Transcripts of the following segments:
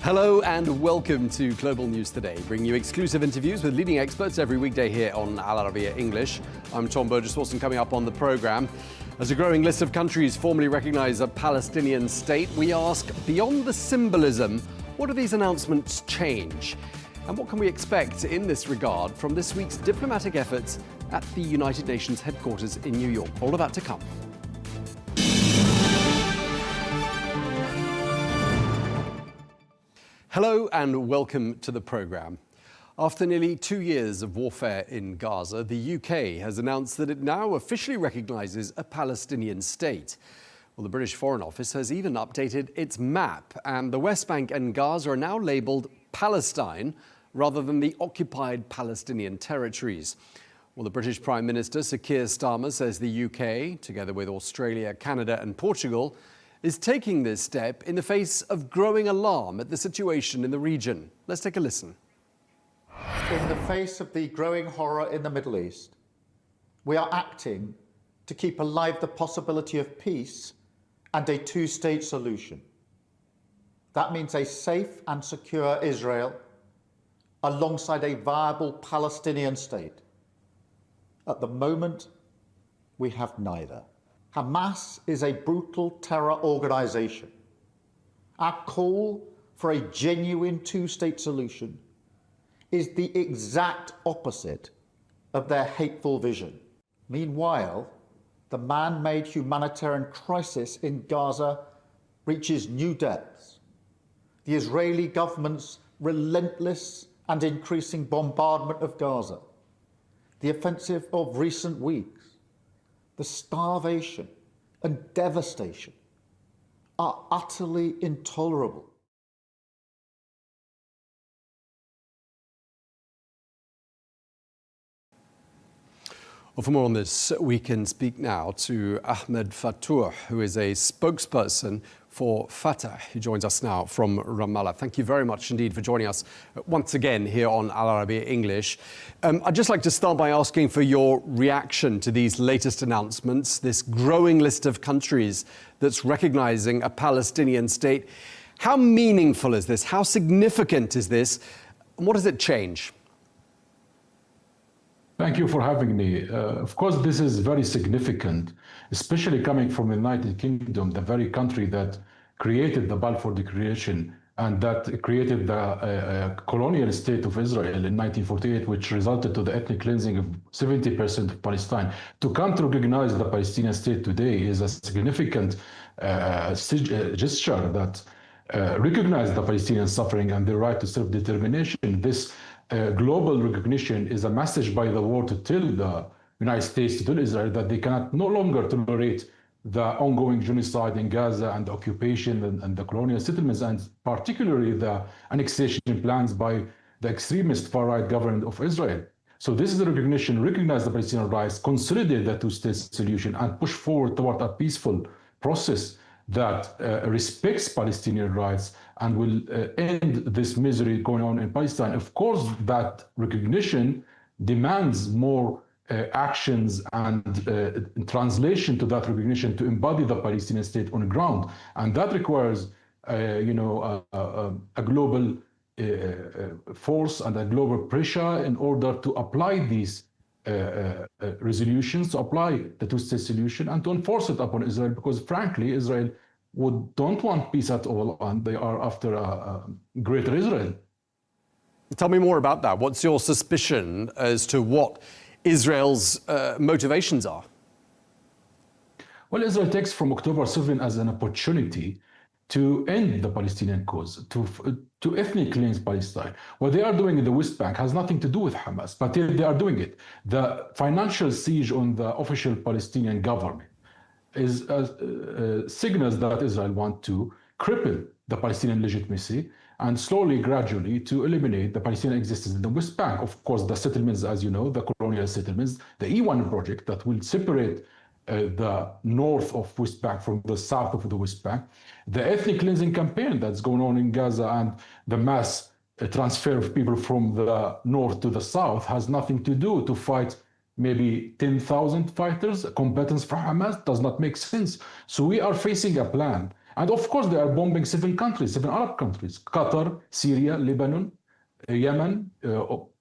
Hello and welcome to Global News Today, bringing you exclusive interviews with leading experts every weekday here on Arabiya English. I'm Tom Burges Watson. Coming up on the programme, as a growing list of countries formally recognise a Palestinian state, we ask, beyond the symbolism, what do these announcements change? And what can we expect in this regard from this week's diplomatic efforts at the United Nations headquarters in New York? All of that to come. Hello and welcome to the programme. After nearly 2 years of warfare in Gaza, the UK has announced that it now officially recognises a Palestinian state. Well, the British Foreign Office has even updated its map, and the West Bank and Gaza are now labelled Palestine rather than the occupied Palestinian territories. Well, the British Prime Minister, Sir Keir Starmer, says the UK, together with Australia, Canada and Portugal, is taking this step in the face of growing alarm at the situation in the region. Let's take a listen. In the face of the growing horror in the Middle East, we are acting to keep alive the possibility of peace and a two-state solution. That means a safe and secure Israel alongside a viable Palestinian state. At the moment, we have neither. Hamas is a brutal terror organization. Our call for a genuine two-state solution is the exact opposite of their hateful vision. Meanwhile, the man-made humanitarian crisis in Gaza reaches new depths. The Israeli government's relentless and increasing bombardment of Gaza, the offensive of recent weeks, the starvation and devastation are utterly intolerable. Well, for more on this, we can speak now to Ahmed Fattouh, who is a spokesperson for Fatah, who joins us now from Ramallah. Thank you very much indeed for joining us once again here on Arabiya English. I'd just like to start by asking for your reaction to these latest announcements, this growing list of countries that's recognising a Palestinian state. How meaningful is this? How significant is this? And what does it change? Thank you for having me. Of course, this is very significant, especially coming from the United Kingdom, the very country that created the Balfour Declaration and that created the colonial state of Israel in 1948, which resulted to the ethnic cleansing of 70% of Palestine. To come to recognize the Palestinian state today is a significant gesture that recognizes the Palestinian suffering and their right to self-determination. This global recognition is a message by the world to tell the United States, to tell Israel that they cannot no longer tolerate the ongoing genocide in Gaza and the occupation and the colonial settlements, and particularly the annexation plans by the extremist far-right government of Israel. So this is a recognition, recognize the Palestinian rights, consolidate the two-state solution, and push forward toward a peaceful process that respects Palestinian rights and will end this misery going on in Palestine. Of course, that recognition demands more actions and translation to that recognition to embody the Palestinian state on the ground. And that requires, a global force and a global pressure in order to apply these resolutions, to apply the two-state solution and to enforce it upon Israel, because frankly, Israel don't want peace at all, and they are after a greater Israel. Tell me more about that. What's your suspicion as to what Israel's motivations are? Well, Israel takes from October 7 as an opportunity to end the Palestinian cause, to ethnically cleanse Palestine. What they are doing in the West Bank has nothing to do with Hamas, but they are doing it. The financial siege on the official Palestinian government is signals that Israel wants to cripple the Palestinian legitimacy and slowly, gradually, to eliminate the Palestinian existence in the West Bank. Of course, the settlements, as you know, the colonial settlements, the E1 project that will separate the north of West Bank from the south of the West Bank, the ethnic cleansing campaign that's going on in Gaza, and the mass transfer of people from the north to the south has nothing to do to fight maybe 10,000 fighters. Combatants from Hamas does not make sense. So we are facing a plan And of course, they are bombing 7 Arab countries: Qatar, Syria, Lebanon, Yemen,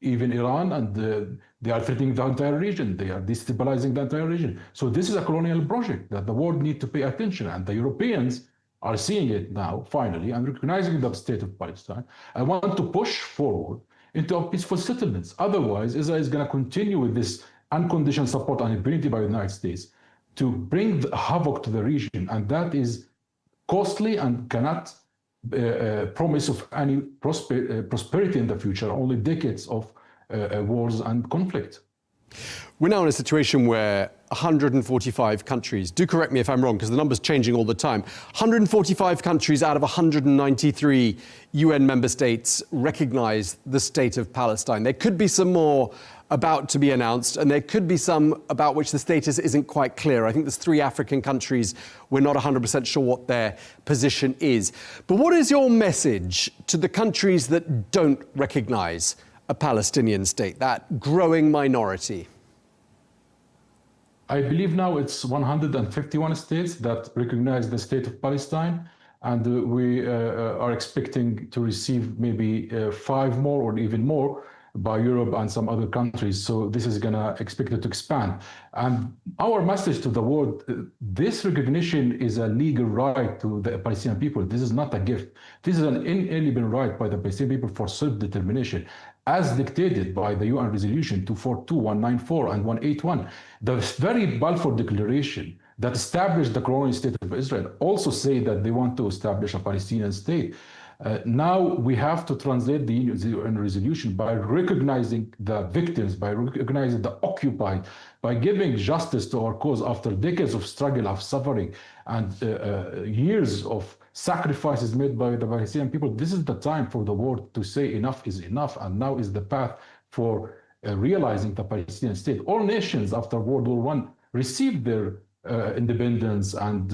even Iran, and they are threatening the entire region. They are destabilizing the entire region. So this is a colonial project that the world needs to pay attention, and the Europeans are seeing it now, finally, and recognizing the state of Palestine. I want to push forward into a peaceful settlements. Otherwise, Israel is going to continue with this unconditional support and impunity by the United States to bring the havoc to the region, and that is costly and cannot promise of any prosperity in the future, only decades of wars and conflict. We're now in a situation where 145 countries, do correct me if I'm wrong, because the number's changing all the time, 145 countries out of 193 UN member states recognize the state of Palestine. There could be some more about to be announced, and there could be some about which the status isn't quite clear. I think there's 3 African countries. We're not 100% sure what their position is. But what is your message to the countries that don't recognize a Palestinian state, that growing minority? I believe now it's 151 states that recognize the state of Palestine, and we are expecting to receive maybe 5 more or even more by Europe and some other countries. So this is going to expected to expand. And our message to the world, this recognition is a legal right to the Palestinian people. This is not a gift. This is an inalienable right by the Palestinian people for self-determination, as dictated by the UN Resolution 242, 194, and 181. The very Balfour Declaration that established the colonial state of Israel also say that they want to establish a Palestinian state. Now we have to translate the UN resolution by recognizing the victims, by recognizing the occupied, by giving justice to our cause after decades of struggle, of suffering, and years of sacrifices made by the Palestinian people. This is the time for the world to say enough is enough, and now is the path for realizing the Palestinian state. All nations after World War I received their independence and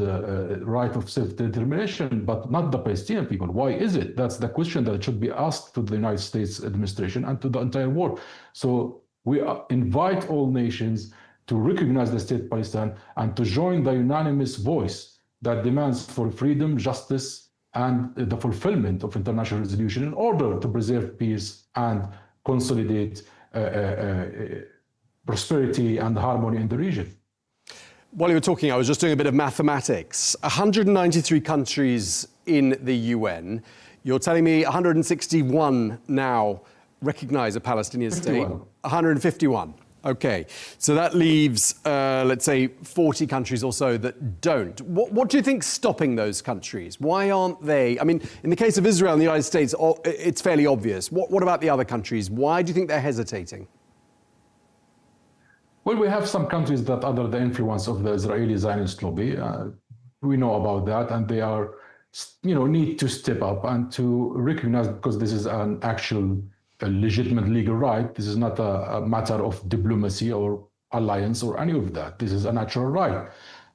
right of self-determination, but not the Palestinian people. Why is it? That's the question that should be asked to the United States administration and to the entire world. So we invite all nations to recognize the state of Palestine and to join the unanimous voice that demands for freedom, justice, and the fulfillment of international resolution in order to preserve peace and consolidate prosperity and harmony in the region. While you were talking, I was just doing a bit of mathematics. 193 countries in the UN. You're telling me 161 now recognize a Palestinian state? 151. Okay. So that leaves, let's say, 40 countries or so that don't. What do you think's stopping those countries? Why aren't they? I mean, in the case of Israel and the United States, it's fairly obvious. What about the other countries? Why do you think they're hesitating? Well, we have some countries that under the influence of the Israeli Zionist lobby, we know about that, and they are, need to step up and to recognize, because this is an actual legitimate legal right. This is not a matter of diplomacy or alliance or any of that. This is a natural right.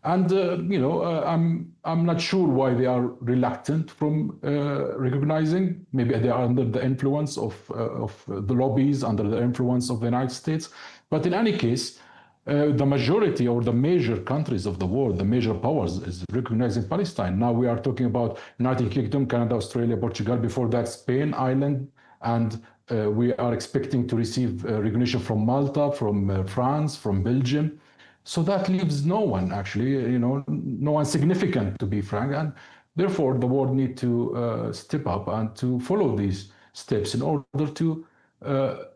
And, I'm not sure why they are reluctant from recognizing. Maybe they are under the influence of the lobbies, under the influence of the United States. But in any case, the majority or the major countries of the world, the major powers, is recognizing Palestine. Now we are talking about United Kingdom, Canada, Australia, Portugal, before that Spain, Ireland, and we are expecting to receive recognition from Malta, from France, from Belgium. So that leaves no one, actually, no one significant, to be frank. And therefore, the world needs to step up and to follow these steps in order to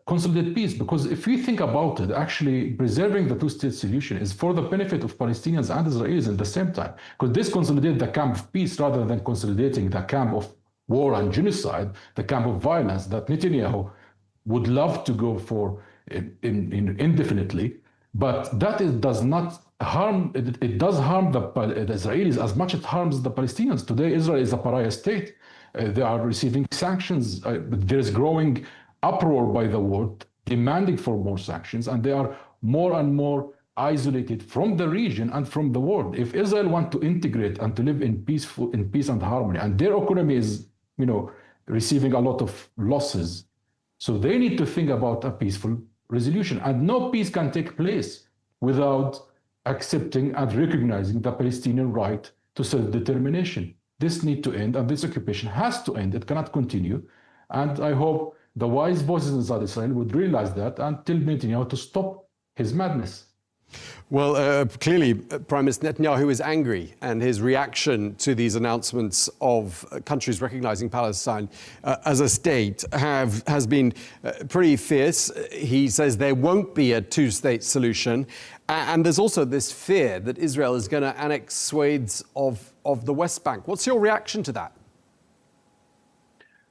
consolidate peace. Because if we think about it, actually preserving the two-state solution is for the benefit of Palestinians and Israelis at the same time. Because this consolidates the camp of peace rather than consolidating the camp of war and genocide, the camp of violence that Netanyahu would love to go for indefinitely. But that does not harm, it does harm the Israelis as much as it harms the Palestinians. Today, Israel is a pariah state. They are receiving sanctions. There is growing uproar by the world demanding for more sanctions, and they are more and more isolated from the region and from the world. If Israel wants to integrate and to live in peace and harmony, and their economy is, receiving a lot of losses, so they need to think about a peaceful resolution. And no peace can take place without accepting and recognizing the Palestinian right to self-determination. this needs to end, and this occupation has to end. It cannot continue. And I hope the wise voices inside Israel would realize that and tell Netanyahu to stop his madness. Well, clearly, Prime Minister Netanyahu is angry, and his reaction to these announcements of countries recognizing Palestine as a state has been pretty fierce. He says there won't be a two-state solution, and there's also this fear that Israel is going to annex swathes of the West Bank. What's your reaction to that?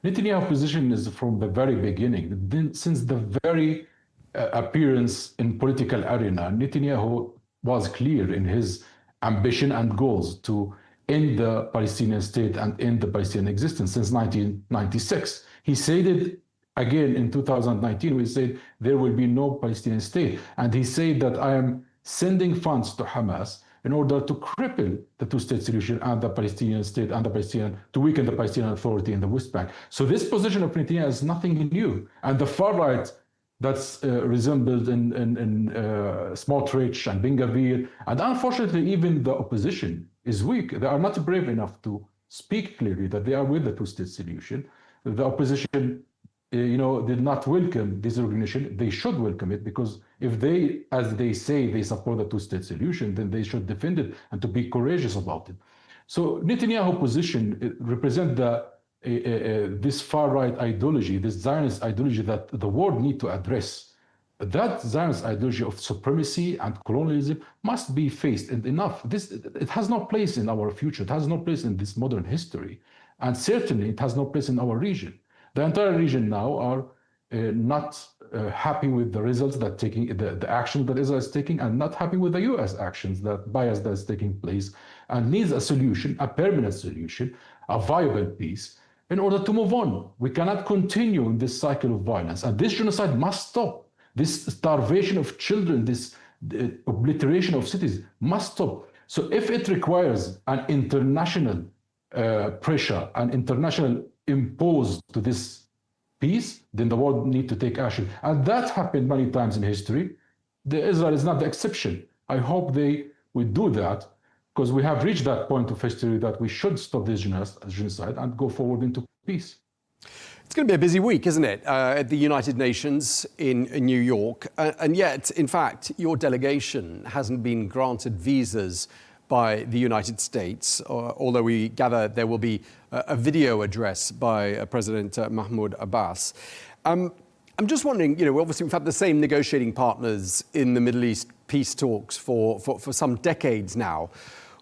Netanyahu's position is from the very beginning, since the very appearance in political arena, Netanyahu was clear in his ambition and goals to end the Palestinian state and end the Palestinian existence since 1996. He said it again in 2019. We said there will be no Palestinian state. And he said that I am sending funds to Hamas in order to cripple the two-state solution and the Palestinian state and to weaken the Palestinian Authority in the West Bank. So this position of Netanyahu is nothing new. And the far right that's resembled in Smotrich and Ben Gvir, and unfortunately even the opposition is weak. They are not brave enough to speak clearly that they are with the two-state solution. The opposition, did not welcome this recognition. They should welcome it, because if they, as they say, they support the two-state solution, then they should defend it and to be courageous about it. So Netanyahu's position represents this far-right ideology, this Zionist ideology that the world needs to address. That Zionist ideology of supremacy and colonialism must be faced, and enough. It has no place in our future. It has no place in this modern history. And certainly it has no place in our region. The entire region now are not happy with the results that the action that Israel is taking, and not happy with the US actions, that bias that is taking place, and needs a solution, a permanent solution, a viable peace, in order to move on. We cannot continue in this cycle of violence, and this genocide must stop. This starvation of children, this obliteration of cities must stop. So if it requires an international pressure, an international impose to this peace, then the world needs to take action. And that happened many times in history. Israel is not the exception. I hope they will do that, because we have reached that point of history that we should stop this genocide and go forward into peace. It's going to be a busy week, isn't it, at the United Nations in New York? And yet, in fact, your delegation hasn't been granted visas by the United States, although we gather there will be a video address by President Mahmoud Abbas. I'm just wondering, obviously we've had the same negotiating partners in the Middle East peace talks for some decades now,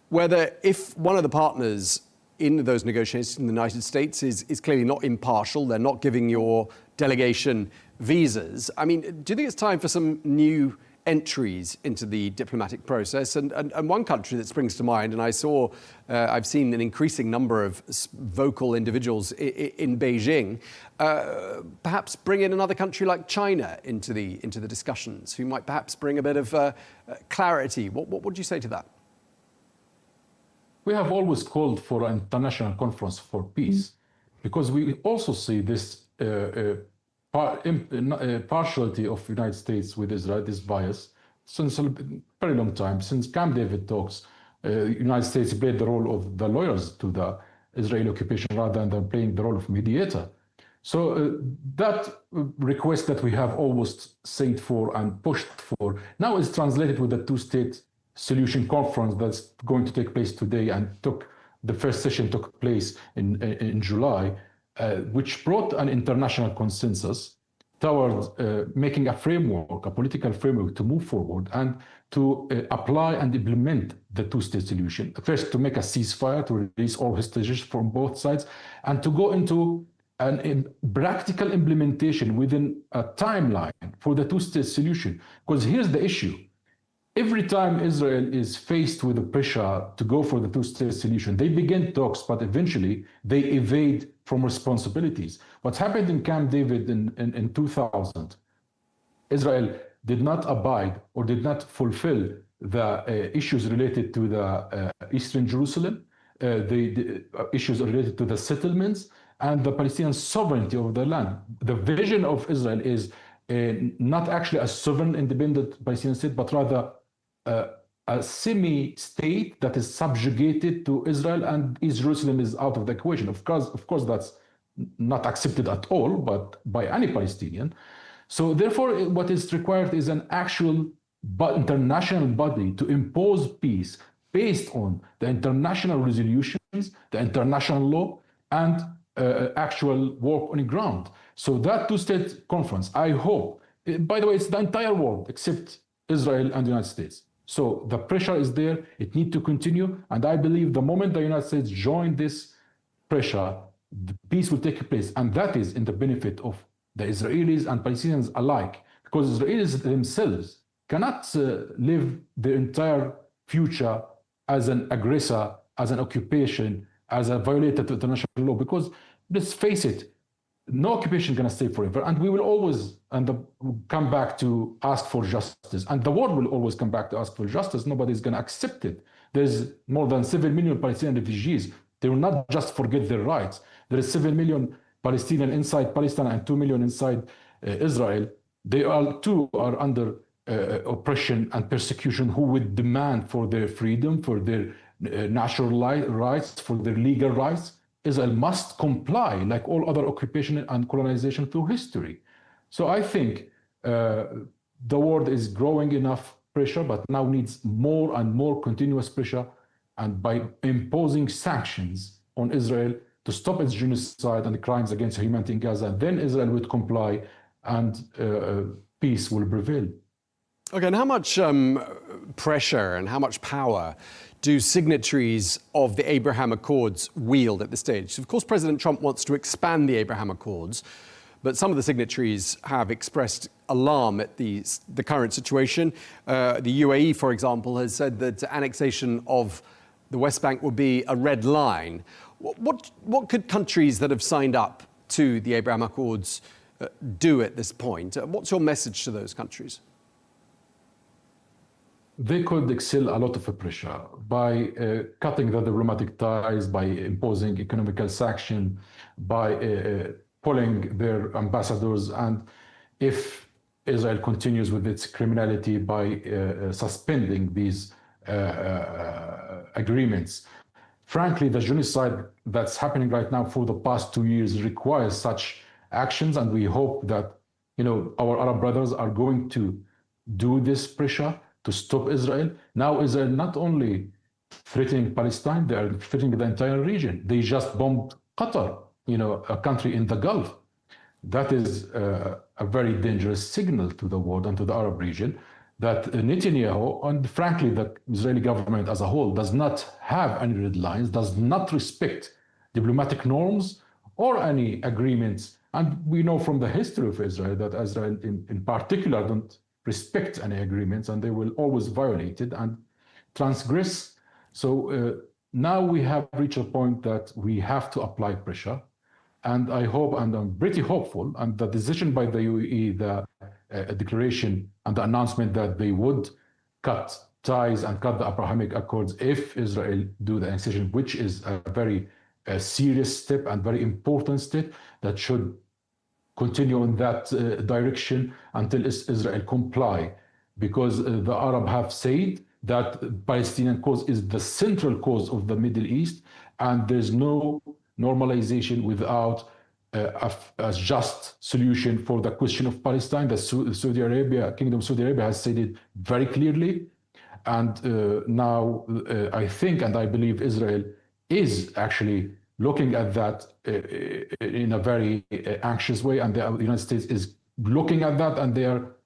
whether if one of the partners in those negotiations in the United States is clearly not impartial, they're not giving your delegation visas. I mean, do you think it's time for some new entries into the diplomatic process? And one country that springs to mind, and I've seen an increasing number of vocal individuals in Beijing, perhaps bring in another country like China into the discussions, who might perhaps bring a bit of clarity. What would you say to that? We have always called for an international conference for peace, because we also see this partiality of the United States with Israel, this bias, since a very long time. Since Camp David talks, the United States played the role of the lawyers to the Israeli occupation rather than playing the role of mediator. So that request that we have always said for and pushed for now is translated with the two-state solution conference that's going to take place today, and the first session took place in July, which brought an international consensus towards making a framework, a political framework to move forward and to apply and implement the two-state solution. First, to make a ceasefire, to release all hostages from both sides, and to go into a practical implementation within a timeline for the two-state solution. Because here's the issue. Every time Israel is faced with the pressure to go for the two-state solution, they begin talks, but eventually they evade from responsibilities. What happened in Camp David in 2000, Israel did not abide or did not fulfill the issues related to the Eastern Jerusalem, the issues related to the settlements, and the Palestinian sovereignty of the land. The vision of Israel is not actually a sovereign, independent Palestinian state, but rather a semi-state that is subjugated to Israel, and East Jerusalem is out of the equation. Of course, that's not accepted at all, but by any Palestinian. So therefore, what is required is an actual international body to impose peace based on the international resolutions, the international law, and actual work on the ground. So that two-state conference, I hope, by the way, it's the entire world except Israel and the United States. So the pressure is there, it needs to continue, and I believe the moment the United States join this pressure, the peace will take place, and that is in the benefit of the Israelis and Palestinians alike, because Israelis themselves cannot live their entire future as an aggressor, as an occupation, as a violator to international law, because let's face it, no occupation is going to stay forever, and we will always come back to ask for justice, and the world will always come back to ask for justice. Nobody's going to accept it. There's more than 7 million Palestinian refugees. They will not just forget their rights. There is 7 million Palestinians inside Palestine and 2 million inside Israel. They all too are under oppression and persecution, who would demand for their freedom, for their natural rights, for their legal rights. Israel must comply like all other occupation and colonization through history. So I think the world is growing enough pressure, but now needs more and more continuous pressure, and by imposing sanctions on Israel to stop its genocide and the crimes against humanity in Gaza, then Israel would comply and peace will prevail. Okay, and how much pressure and how much power do signatories of the Abraham Accords wield at this stage? Of course, President Trump wants to expand the Abraham Accords, but some of the signatories have expressed alarm at the current situation. The UAE, for example, has said that annexation of the West Bank will be a red line. What could countries that have signed up to the Abraham Accords do at this point? What's your message to those countries? They could excel a lot of pressure by cutting the diplomatic ties, by imposing economical sanction, by pulling their ambassadors, and if Israel continues with its criminality, by suspending these agreements. Frankly, the genocide that's happening right now for the past 2 years requires such actions, and we hope that our Arab brothers are going to do this pressure to stop Israel. Now Israel not only threatening Palestine, they are threatening the entire region. They just bombed Qatar, a country in the Gulf. That is a very dangerous signal to the world and to the Arab region, that Netanyahu, and frankly the Israeli government as a whole, does not have any red lines, does not respect diplomatic norms or any agreements. And we know from the history of Israel that Israel in particular don't respect any agreements, and they will always violate it and transgress. So now we have reached a point that we have to apply pressure. And I hope, and I'm pretty hopeful, and the decision by the UAE, the declaration and the announcement that they would cut ties and cut the Abrahamic Accords if Israel do the annexation, which is a very serious step and very important step that should continue in that direction until Israel comply, because the Arab have said that the Palestinian cause is the central cause of the Middle East, and there's no normalization without a just solution for the question of Palestine. The Saudi Arabia, Kingdom of Saudi Arabia has said it very clearly, and now I think and I believe Israel is actually looking at that in a very anxious way, and the United States is looking at that, and they are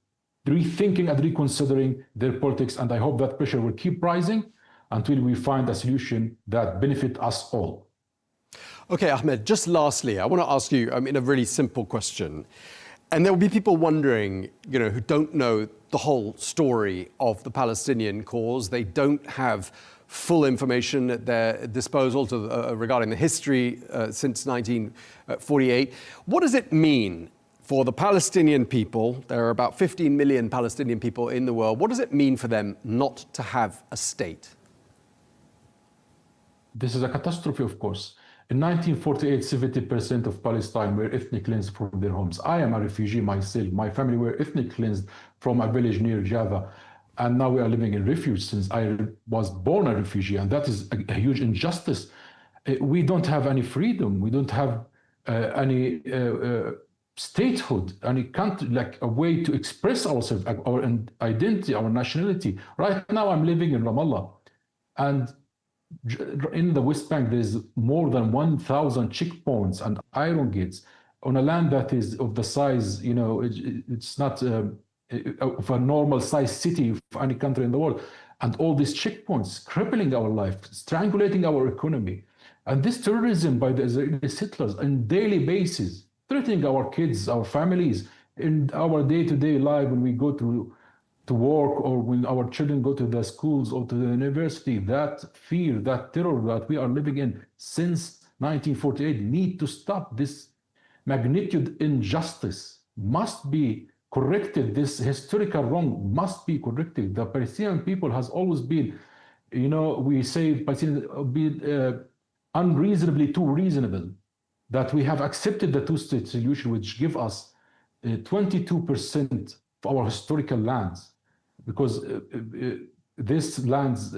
rethinking and reconsidering their politics, and I hope that pressure will keep rising until we find a solution that benefits us all. Okay, Ahmed, just lastly, I want to ask you a really simple question. And there will be people wondering, who don't know the whole story of the Palestinian cause. They don't have full information at their disposal regarding the history since 1948. What does it mean for the Palestinian people? There are about 15 million Palestinian people in the world. What does it mean for them not to have a state? This is a catastrophe, of course. In 1948, 70% of Palestine were ethnically cleansed from their homes. I am a refugee myself. My family were ethnically cleansed from a village near Gaza. And now we are living in refuge since I was born a refugee, and that is a huge injustice. We don't have any freedom. We don't have any statehood, any country, like a way to express ourselves, our identity, our nationality. Right now, I'm living in Ramallah, and in the West Bank, there's more than 1,000 checkpoints and iron gates on a land that is of the size, it's not of a normal size city of any country in the world. And all these checkpoints crippling our life, strangulating our economy. And this terrorism by the Israeli settlers on daily basis, threatening our kids, our families, in our day-to-day life when we go to work or when our children go to the schools or to the university, that fear, that terror that we are living in since 1948 need to stop. This magnitude injustice must be corrected. This historical wrong must be corrected. The Palestinian people has always been, we say Palestinians have been unreasonably too reasonable, that we have accepted the two-state solution, which give us 22% of our historical lands. Because these lands,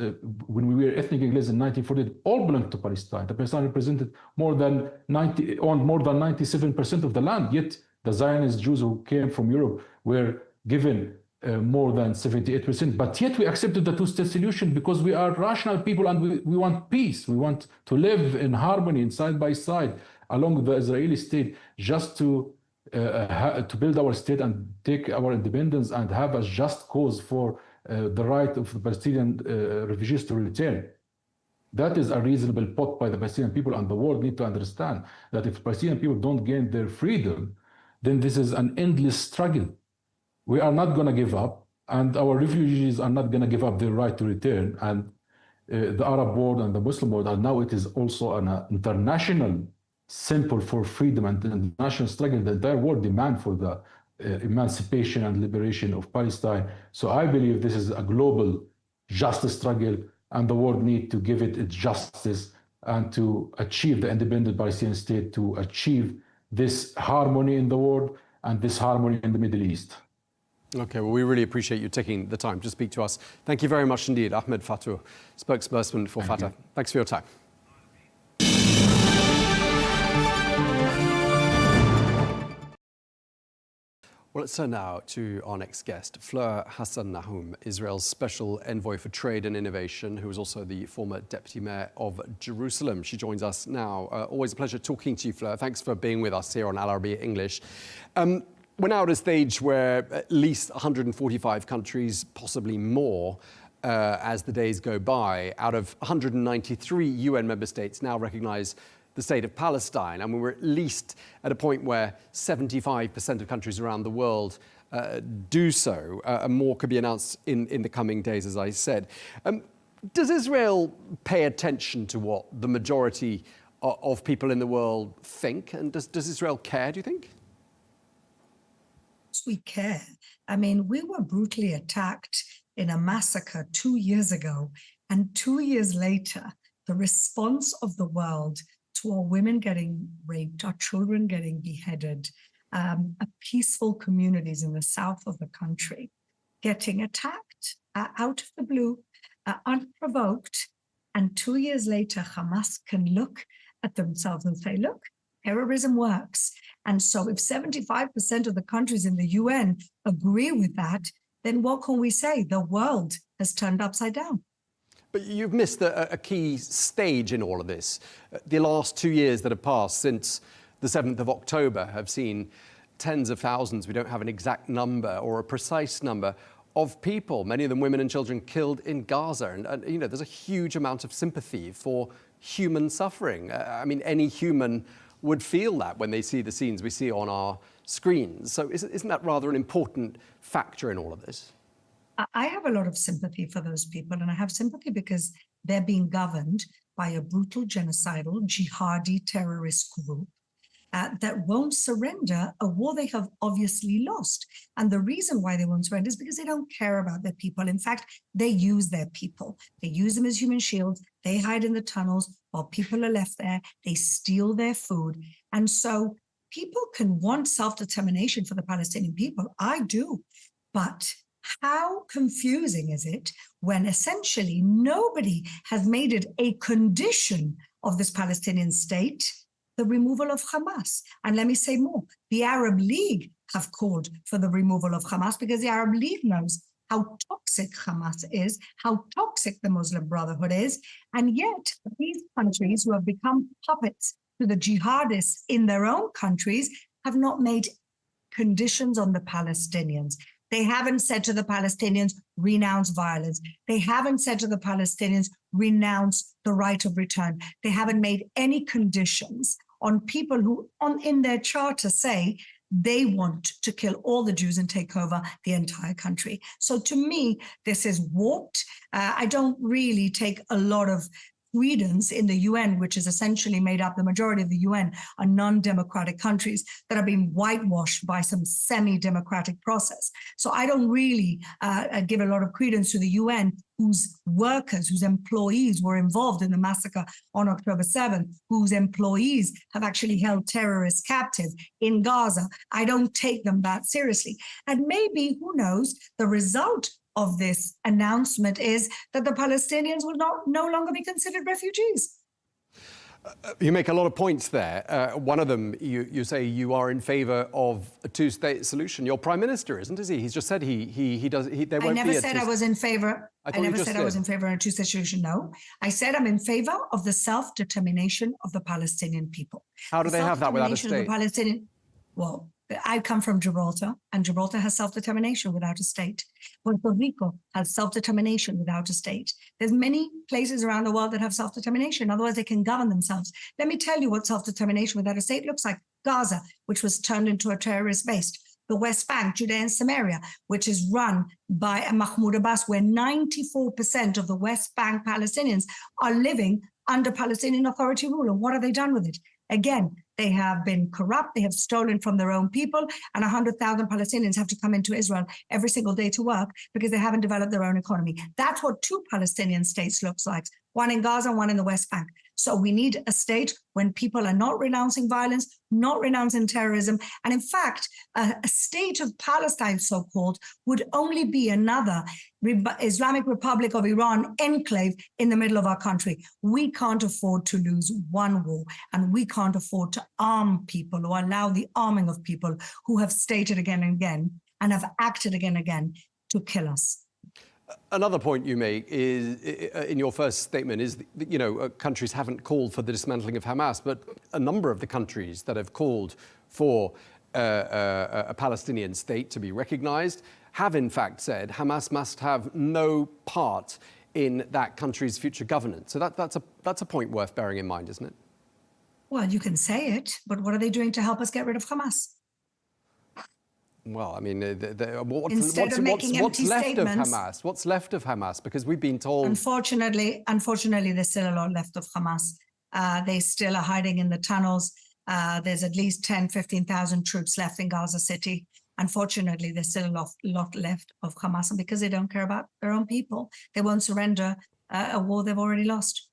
when we were ethnic English in 1948, all belonged to Palestine. The Palestine represented more than 97% of the land. Yet the Zionist Jews who came from Europe were given more than 78%. But yet we accepted the two-state solution because we are rational people and we want peace. We want to live in harmony and side by side along the Israeli state, just to build our state and take our independence and have a just cause for the right of the Palestinian refugees to return. That is a reasonable plot by the Palestinian people, and the world need to understand that if Palestinian people don't gain their freedom, then this is an endless struggle. We are not going to give up, and our refugees are not going to give up their right to return. And the Arab world and the Muslim world, and now it is also an international symbol for freedom and international struggle. The entire world demand for the emancipation and liberation of Palestine. So I believe this is a global justice struggle, and the world need to give it its justice and to achieve the independent Palestinian state, to achieve this harmony in the world and this harmony in the Middle East. Okay, well, we really appreciate you taking the time to speak to us. Thank you very much indeed, Ahmed Fattouh, spokesperson for Fatah. Thanks for your time. Well, let's turn now to our next guest, Fleur Hassan-Nahoum, Israel's Special Envoy for Trade and Innovation, who is also the former Deputy Mayor of Jerusalem. She joins us now. Always a pleasure talking to you, Fleur. Thanks for being with us here on Arabiya English. We're now at a stage where at least 145 countries, possibly more, as the days go by, out of 193 UN member states now recognize the state of Palestine. And we're at least at a point where 75% of countries around the world do so. And more could be announced in the coming days, as I said. Does Israel pay attention to what the majority of people in the world think? And does Israel care, do you think? We care. I mean, we were brutally attacked in a massacre 2 years ago. And 2 years later, the response of the world to our women getting raped, our children getting beheaded, peaceful communities in the south of the country getting attacked out of the blue, unprovoked. And 2 years later, Hamas can look at themselves and say, look, terrorism works. And so if 75% of the countries in the UN agree with that, then what can we say? The world has turned upside down. But you've missed a key stage in all of this. The last 2 years that have passed since the 7th of October have seen tens of thousands, we don't have an exact number or a precise number, of people, many of them women and children, killed in Gaza. And there's a huge amount of sympathy for human suffering. I mean, any human would feel that when they see the scenes we see on our screens. So isn't that rather an important factor in all of this? I have a lot of sympathy for those people, and I have sympathy because they're being governed by a brutal, genocidal, jihadi terrorist group that won't surrender a war they have obviously lost. And the reason why they won't surrender is because they don't care about their people. In fact, they use their people. They use them as human shields. They hide in the tunnels while people are left there. They steal their food. And so people can want self-determination for the Palestinian people. I do. But How confusing is it when essentially nobody has made it a condition of this Palestinian state, the removal of Hamas? And let me say more, the Arab League have called for the removal of Hamas because the Arab League knows how toxic Hamas is, how toxic the Muslim Brotherhood is. And yet these countries who have become puppets to the jihadists in their own countries have not made conditions on the Palestinians. They haven't said to the Palestinians, renounce violence. They haven't said to the Palestinians, renounce the right of return. They haven't made any conditions on people who in their charter say they want to kill all the Jews and take over the entire country. So to me, this is warped. I don't really take a lot of credence in the UN, which is essentially made up, the majority of the UN are non-democratic countries that are being whitewashed by some semi-democratic process. So I don't really give a lot of credence to the UN, whose workers, whose employees were involved in the massacre on October 7th, whose employees have actually held terrorists captive in Gaza. I don't take them that seriously. And maybe, who knows, the result of this announcement is that the Palestinians will no longer be considered refugees. You make a lot of points there. One of them, you say you are in favour of a two-state solution. Your Prime Minister, isn't he? He's just said there won't be a... I never said I was in favour. I never said I was in favour of a two-state solution, no. I said I'm in favour of the self-determination of the Palestinian people. How do they have that without a state? Well, I come from Gibraltar, and Gibraltar has self-determination without a state. Puerto Rico has self-determination without a state. There's many places around the world that have self-determination. Otherwise, they can govern themselves. Let me tell you what self-determination without a state looks like. Gaza, which was turned into a terrorist base. The West Bank, Judea and Samaria, which is run by Mahmoud Abbas, where 94% of the West Bank Palestinians are living under Palestinian Authority rule. And what have they done with it? Again, they have been corrupt, they have stolen from their own people, and 100,000 Palestinians have to come into Israel every single day to work because they haven't developed their own economy. That's what two Palestinian states looks like, one in Gaza and one in the West Bank. So we need a state when people are not renouncing violence, not renouncing terrorism. And in fact, a state of Palestine, so-called, would only be another Islamic Republic of Iran enclave in the middle of our country. We can't afford to lose one war, and we can't afford to arm people or allow the arming of people who have stated again and again and have acted again and again to kill us. Another point you make is, in your first statement, is that, countries haven't called for the dismantling of Hamas, but a number of the countries that have called for a Palestinian state to be recognized have in fact said Hamas must have no part in that country's future governance. So that's a point worth bearing in mind, isn't it? Well, you can say it, but what are they doing to help us get rid of Hamas? Well, I mean, what's Instead of making empty left statements, of Hamas? What's left of Hamas? Because we've been told... Unfortunately, there's still a lot left of Hamas. They still are hiding in the tunnels. There's at least 10, 15,000 troops left in Gaza City. Unfortunately, there's still a lot left of Hamas. And because they don't care about their own people, they won't surrender a war they've already lost.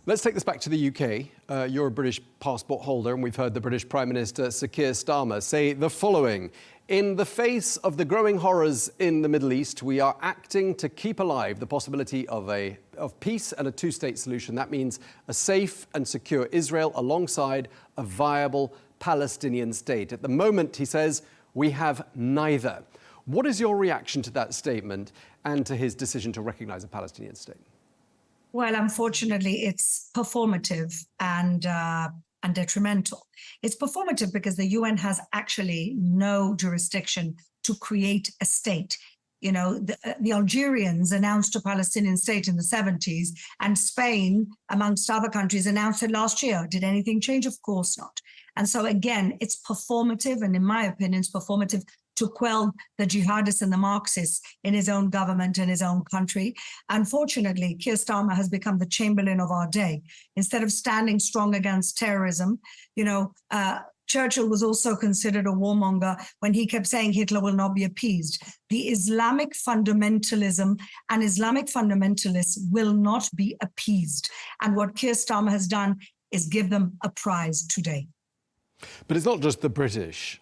Let's take this back to the UK. You're a British passport holder, and we've heard the British Prime Minister, Sir Keir Starmer, say the following: in the face of the growing horrors in the Middle East, we are acting to keep alive the possibility of peace and a two-state solution. That means a safe and secure Israel alongside a viable Palestinian state. At the moment, he says, we have neither. What is your reaction to that statement and to his decision to recognize a Palestinian state? Well, unfortunately, it's performative and detrimental. It's performative because the UN has actually no jurisdiction to create a state. You know, the Algerians announced a Palestinian state in the 70s, and Spain, amongst other countries, announced it last year. Did anything change? Of course not. And so, again, it's performative, and in my opinion, it's performative to quell the jihadists and the Marxists in his own government and his own country. Unfortunately, Keir Starmer has become the Chamberlain of our day. Instead of standing strong against terrorism, Churchill was also considered a warmonger when he kept saying Hitler will not be appeased. The Islamic fundamentalism and Islamic fundamentalists will not be appeased. And what Keir Starmer has done is give them a prize today. But it's not just the British.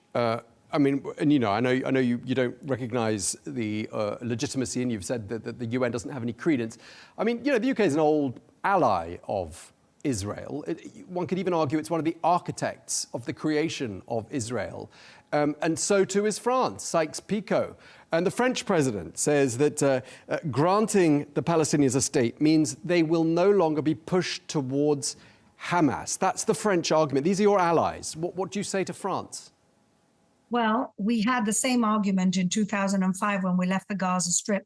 I mean, and you know, I know you don't recognise the legitimacy, and you've said that the UN doesn't have any credence. I mean, you know, the UK is an old ally of Israel. One could even argue it's one of the architects of the creation of Israel, and so too is France, Sykes-Picot. And the French president says that granting the Palestinians a state means they will no longer be pushed towards Hamas. That's the French argument. These are your allies. What do you say to France? Well, we had the same argument in 2005 when we left the Gaza Strip,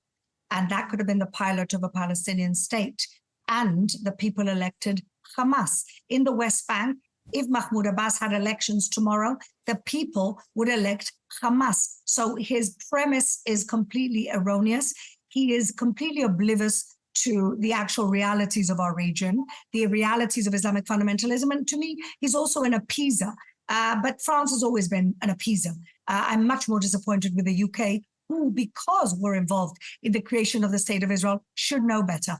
and that could have been the pilot of a Palestinian state. And the people elected Hamas. In the West Bank, if Mahmoud Abbas had elections tomorrow, the people would elect Hamas. So his premise is completely erroneous. He is completely oblivious to the actual realities of our region, the realities of Islamic fundamentalism. And to me, he's also an appeaser. But France has always been an appeaser. I'm much more disappointed with the UK, who, because we're involved in the creation of the State of Israel, should know better.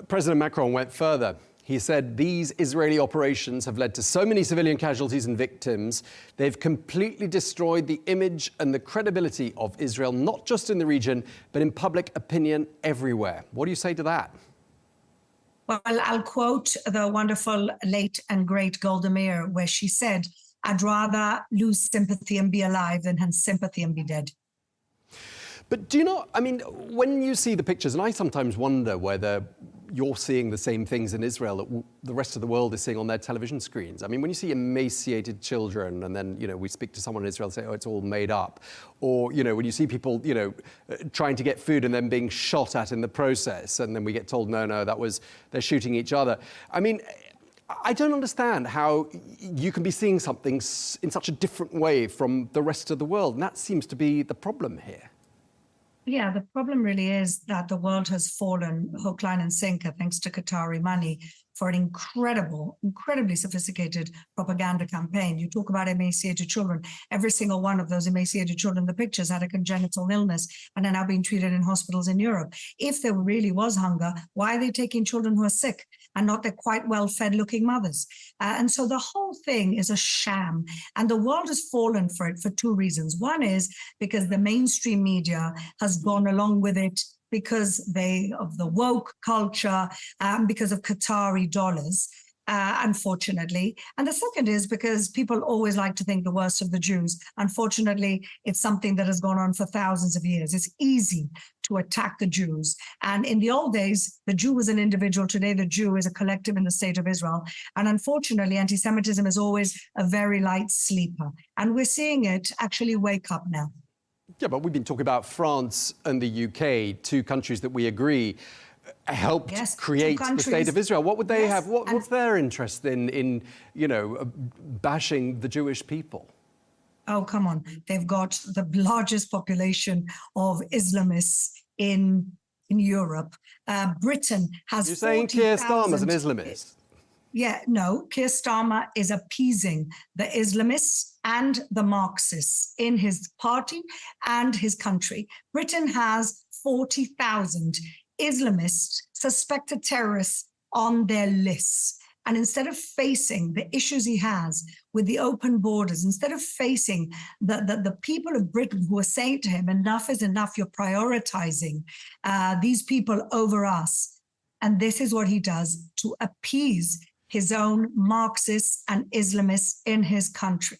President Macron went further. He said these Israeli operations have led to so many civilian casualties and victims. They've completely destroyed the image and the credibility of Israel, not just in the region, but in public opinion everywhere. What do you say to that? Well, I'll quote the wonderful late and great Golda Meir, where she said, "I'd rather lose sympathy and be alive than have sympathy and be dead." But do you not, I mean, when you see the pictures, and I sometimes wonder whether you're seeing the same things in Israel that the rest of the world is seeing on their television screens. I mean, when you see emaciated children, and then, you know, we speak to someone in Israel and say, oh, it's all made up. Or, you know, when you see people, you know, trying to get food and then being shot at in the process, and then we get told, no, they're shooting each other. I mean, I don't understand how you can be seeing something in such a different way from the rest of the world. And that seems to be the problem here. Yeah, the problem really is that the world has fallen hook, line, and sinker, thanks to Qatari money, for an incredibly sophisticated propaganda campaign. You talk about emaciated children. Every single one of those emaciated children in the pictures had a congenital illness and are now being treated in hospitals in Europe. If there really was hunger, why are they taking children who are sick and not their quite well-fed looking mothers? And so the whole thing is a sham. And the world has fallen for it for two reasons. One is because the mainstream media has gone along with it because of the woke culture, because of Qatari dollars, unfortunately. And the second is because people always like to think the worst of the Jews. Unfortunately, it's something that has gone on for thousands of years. It's easy to attack the Jews. And in the old days, the Jew was an individual. Today, the Jew is a collective in the state of Israel. And unfortunately, anti-Semitism is always a very light sleeper. And we're seeing it actually wake up now. Yeah, but we've been talking about France and the UK, two countries that we agree helped create the State of Israel. What would they have? What's their interest in, you know, bashing the Jewish people? Oh, come on. They've got the largest population of Islamists in Europe. Britain has 40,000. You're saying Keir Starmer's an Islamist? Yeah, no, Keir Starmer is appeasing the Islamists and the Marxists in his party and his country. Britain has 40,000 Islamists, suspected terrorists on their lists. And instead of facing the issues he has with the open borders, instead of facing the people of Britain who are saying to him, enough is enough, you're prioritizing these people over us. And this is what he does to appease his own Marxists and Islamists in his country.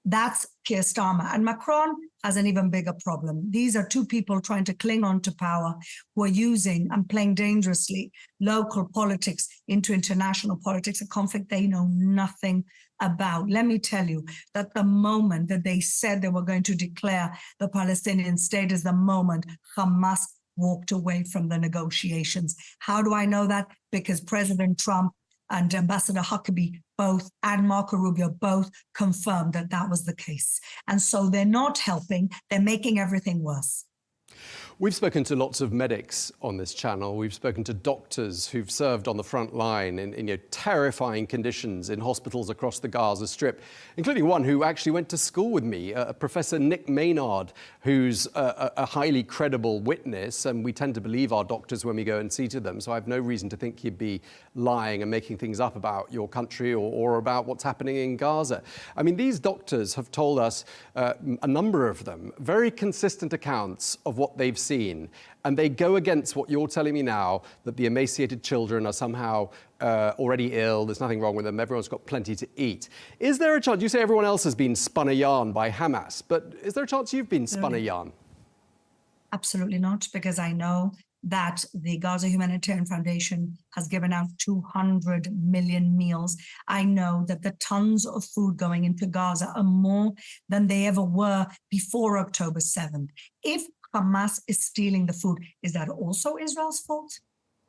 That's Keir Starmer. And Macron has an even bigger problem. These are two people trying to cling on to power who are using and playing dangerously local politics into international politics, a conflict they know nothing about. Let me tell you that the moment that they said they were going to declare the Palestinian state is the moment Hamas walked away from the negotiations. How do I know that? Because President Trump and Ambassador Huckabee both, and Marco Rubio both confirmed that that was the case. And so they're not helping, they're making everything worse. We've spoken to lots of medics on this channel. We've spoken to doctors who've served on the front line in terrifying conditions in hospitals across the Gaza Strip, including one who actually went to school with me, Professor Nick Maynard, who's a highly credible witness, and we tend to believe our doctors when we go and see to them. So I have no reason to think he'd be lying and making things up about your country or about what's happening in Gaza. I mean, these doctors have told us, a number of them, very consistent accounts of what they've seen, and they go against what you're telling me now, that the emaciated children are somehow already ill, there's nothing wrong with them, everyone's got plenty to eat. Is there a chance, you say everyone else has been spun a yarn by Hamas, but is there a chance you've been spun a yarn? Absolutely not, because I know that the Gaza Humanitarian Foundation has given out 200 million meals. I know that the tons of food going into Gaza are more than they ever were before October 7th. If Hamas is stealing the food, is that also Israel's fault?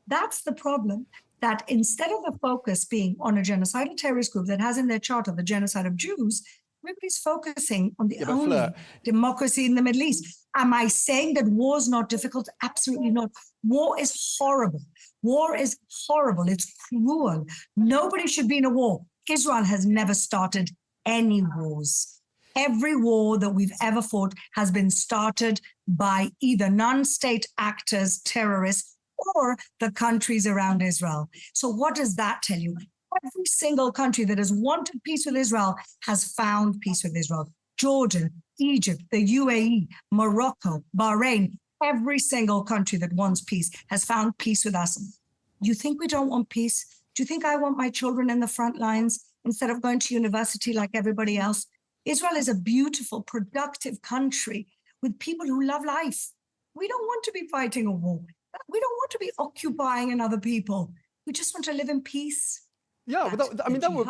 That's the problem, that instead of the focus being on a genocidal terrorist group that has in their charter the genocide of Jews, everybody's focusing on the only democracy in the Middle East. Am I saying that war is not difficult? Absolutely not. War is horrible. War is horrible. It's cruel. Nobody should be in a war. Israel has never started any wars. Every war that we've ever fought has been started by either non-state actors, terrorists, or the countries around Israel. So what does that tell you? Every single country that has wanted peace with Israel has found peace with Israel. Jordan, Egypt, the UAE, Morocco, Bahrain, every single country that wants peace has found peace with us. You think we don't want peace? Do you think I want my children in the front lines instead of going to university like everybody else? Israel is a beautiful, productive country with people who love life. We don't want to be fighting a war. We don't want to be occupying another people. We just want to live in peace. Yeah, but that would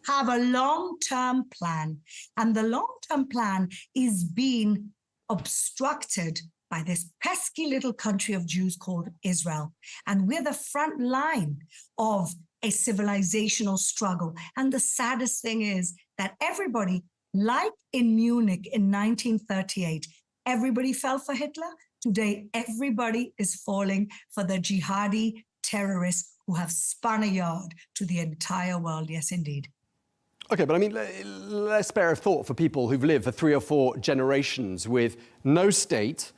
have a long-term plan, and the long-term plan is being obstructed by this pesky little country of Jews called Israel. And we're the front line of a civilizational struggle. And the saddest thing is that everybody, like in Munich in 1938, everybody fell for Hitler. Today, everybody is falling for the jihadi terrorists who have spun a yard to the entire world. Yes, indeed. Okay, but I mean, let's spare a thought for people who've lived for 3 or 4 generations with no state,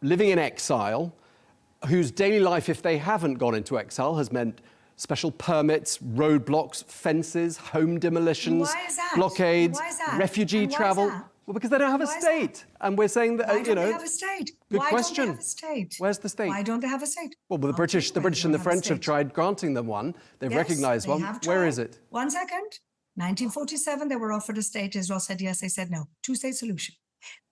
living in exile, whose daily life, if they haven't gone into exile, has meant special permits, roadblocks, fences, home demolitions, blockades, refugee travel. Well, because they don't have a state. And we're saying that, Why don't they have a state? Good Why question. don't they have a state? Where's the state? Why don't they have a state? Well, the British and the French have tried granting them one. They've recognized one. Where is it? 1 second. 1947, they were offered a state. Israel said yes. They said no. 2-state solution.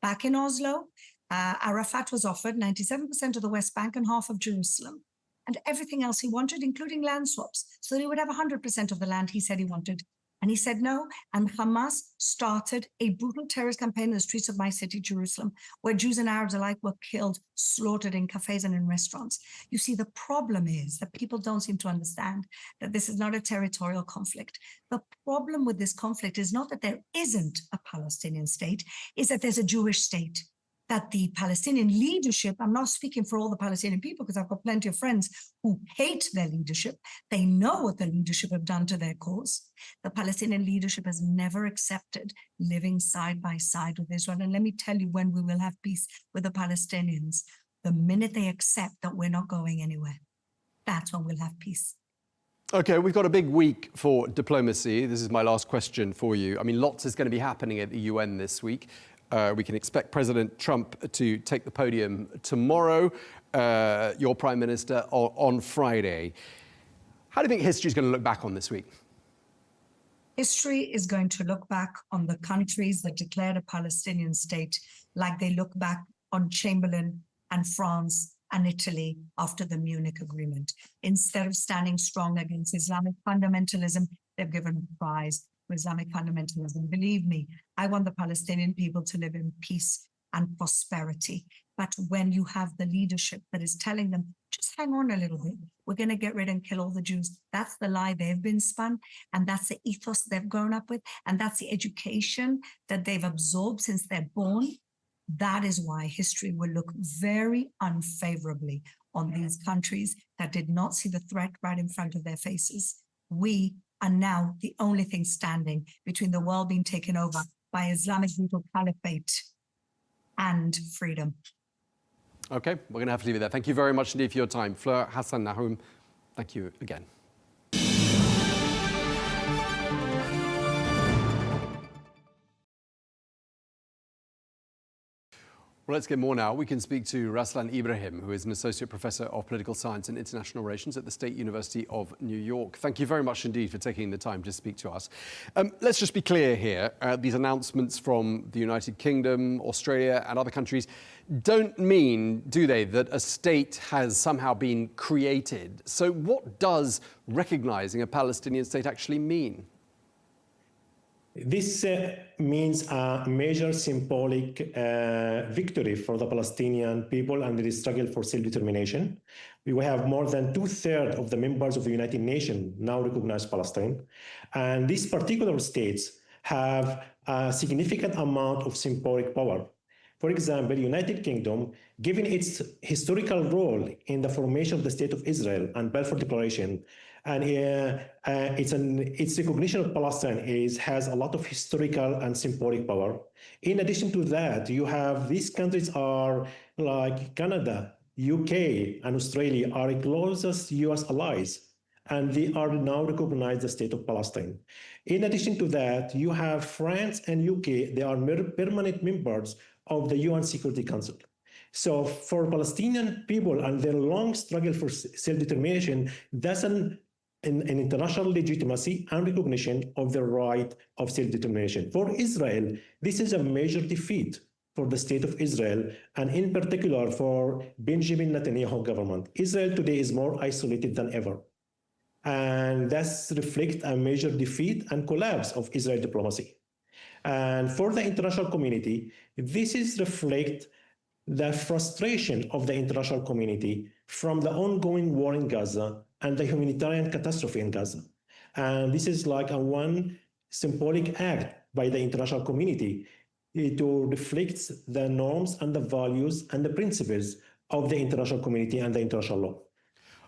Back in Oslo, Arafat was offered 97% of the West Bank and half of Jerusalem, and everything else he wanted, including land swaps. So he would have 100% of the land he said he wanted. And he said no. And Hamas started a brutal terrorist campaign in the streets of my city, Jerusalem, where Jews and Arabs alike were killed, slaughtered in cafes and in restaurants. You see, the problem is that people don't seem to understand that this is not a territorial conflict. The problem with this conflict is not that there isn't a Palestinian state, is that there's a Jewish state. That the Palestinian leadership, I'm not speaking for all the Palestinian people because I've got plenty of friends who hate their leadership. They know what the leadership have done to their cause. The Palestinian leadership has never accepted living side by side with Israel. And let me tell you when we will have peace with the Palestinians, the minute they accept that we're not going anywhere, that's when we'll have peace. Okay, we've got a big week for diplomacy. This is my last question for you. I mean, lots is going to be happening at the UN this week. We can expect President Trump to take the podium tomorrow, your Prime Minister on Friday. How do you think history is going to look back on this week? History is going to look back on the countries that declared a Palestinian state like they look back on Chamberlain and France and Italy after the Munich Agreement. Instead of standing strong against Islamic fundamentalism, they've given a prize for Islamic fundamentalism. Believe me, I want the Palestinian people to live in peace and prosperity. But when you have the leadership that is telling them, just hang on a little bit, we're going to get rid and kill all the Jews. That's the lie they've been spun. And that's the ethos they've grown up with. And that's the education that they've absorbed since they're born. That is why history will look very unfavorably on these countries that did not see the threat right in front of their faces. We are now the only thing standing between the world being taken over by Islamic brutal caliphate and freedom. Okay, we're going to have to leave it there. Thank you very much indeed for your time. Fleur Hassan-Nahoum, thank you again. Well, let's get more now. We can speak to Raslan Ibrahim, who is an Associate Professor of Political Science and International Relations at the State University of New York. Thank you very much indeed for taking the time to speak to us. Let's just be clear here. These announcements from the United Kingdom, Australia and other countries don't mean, do they, that a state has somehow been created. So what does recognizing a Palestinian state actually mean? This means a major symbolic victory for the Palestinian people and the struggle for self-determination. We have more than 2/3 of the members of the United Nations now recognize Palestine. And these particular states have a significant amount of symbolic power. For example, United Kingdom, given its historical role in the formation of the State of Israel and Balfour Declaration, and its recognition of Palestine has a lot of historical and symbolic power. In addition to that, you have these countries are like Canada, UK, and Australia are closest US allies, and they are now recognized the State of Palestine. In addition to that, you have France and UK, they are permanent members of the UN Security Council. So for Palestinian people and their long struggle for self-determination, that's an international legitimacy and recognition of the right of self-determination. For Israel, this is a major defeat for the State of Israel, and in particular for Benjamin Netanyahu government. Israel today is more isolated than ever. And that reflects a major defeat and collapse of Israel diplomacy. And for the international community, this is reflect the frustration of the international community from the ongoing war in Gaza and the humanitarian catastrophe in Gaza. And this is like a one symbolic act by the international community to reflect the norms and the values and the principles of the international community and the international law.